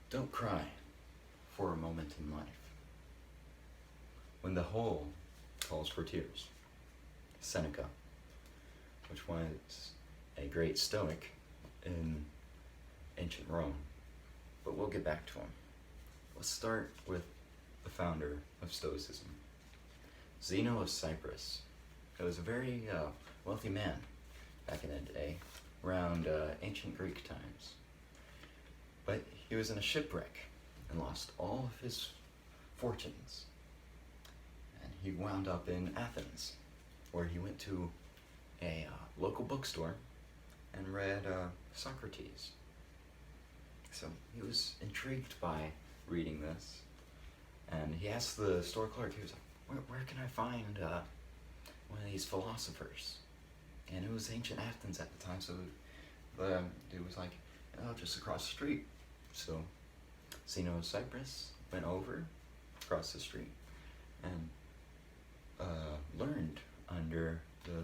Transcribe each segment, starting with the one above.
Don't cry for a moment in life when the whole calls for tears. Seneca, which was a great Stoic in ancient Rome, but we'll get back to him. Let's start with the founder of Stoicism, Zeno of Cyprus. He was a very wealthy man back in the day, around ancient Greek times. But he was in a shipwreck and lost all of his fortunes. And he wound up in Athens, where he went to a local bookstore and read Socrates. So he was intrigued by reading this, and he asked the store clerk, he was like, where can I find one of these philosophers? And it was ancient Athens at the time, so it was like, oh, just across the street. So Zeno of Cyprus went over across the street and learned under the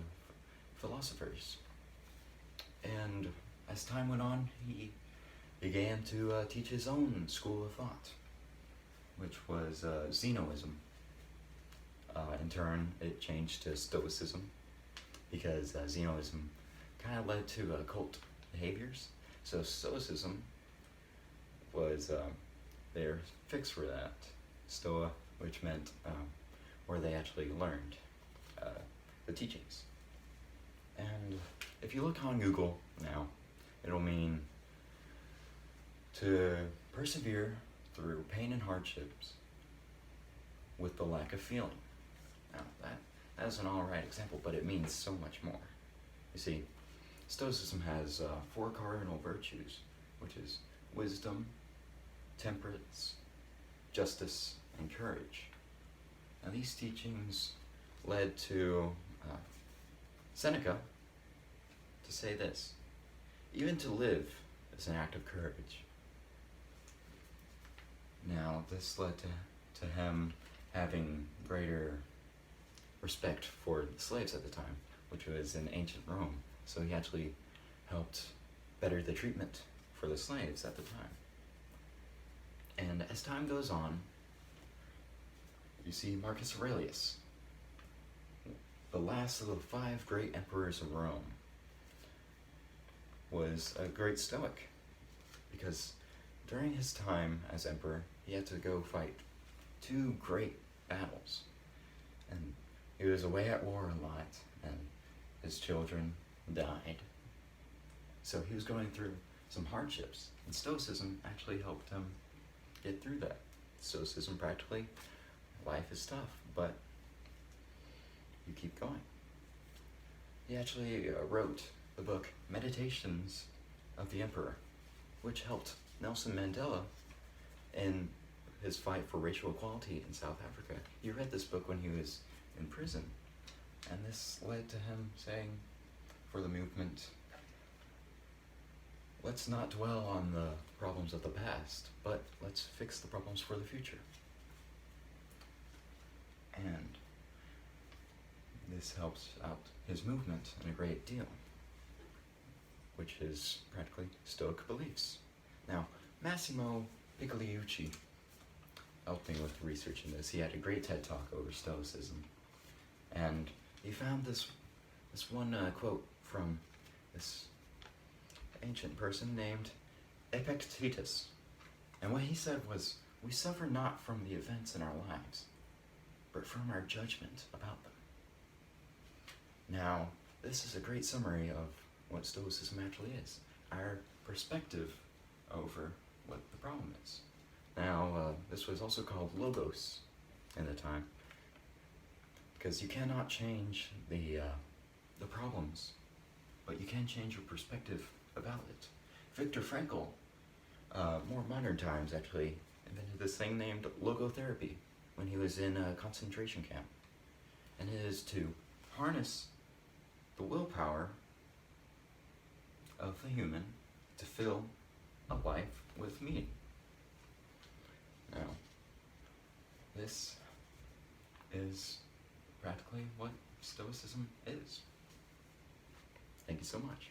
philosophers. And as time went on, he began to teach his own school of thought, which was Zenoism. In turn, it changed to Stoicism, because Zenoism kind of led to cult behaviors. So Stoicism was their fix for that. Stoa, which meant where they actually learned the teachings. And if you look on Google now, it'll mean to persevere through pain and hardships with the lack of feeling. Now that is an alright example, but it means so much more. You see, Stoicism has 4 cardinal virtues, which is wisdom, temperance, justice, and courage. Now these teachings led to Seneca to say this: even to live is an act of courage. Now this led to him having greater respect for the slaves at the time, which was in ancient Rome. So he actually helped better the treatment for the slaves at the time. And as time goes on, you see Marcus Aurelius, the last of the 5 great emperors of Rome, was a great Stoic, because during his time as emperor, he had to go fight 2 great battles, and he was away at war a lot, and his children died. So he was going through some hardships, and Stoicism actually helped him get through that. Stoicism practically, life is tough, but you keep going. He actually wrote the book Meditations of the Emperor, which helped Nelson Mandela in his fight for racial equality in South Africa. He read this book when he was in prison, and this led to him saying for the movement, let's not dwell on the problems of the past, but let's fix the problems for the future. And this helps out his movement in a great deal, which is practically Stoic beliefs. Now, Massimo Pigliucci helped me with researching this. He had a great TED Talk over Stoicism, and he found this one quote from this ancient person named Epictetus. And what he said was, we suffer not from the events in our lives, but from our judgment about them. Now, this is a great summary of what Stoicism actually is, our perspective over what the problem is. Now, this was also called logos in the time, because you cannot change the problems, but you can change your perspective about it. Viktor Frankl, more modern times actually, invented this thing named logotherapy when he was in a concentration camp. And it is to harness the willpower of the human to fill a life with meaning. Now, this is practically what Stoicism is. Thank you so much.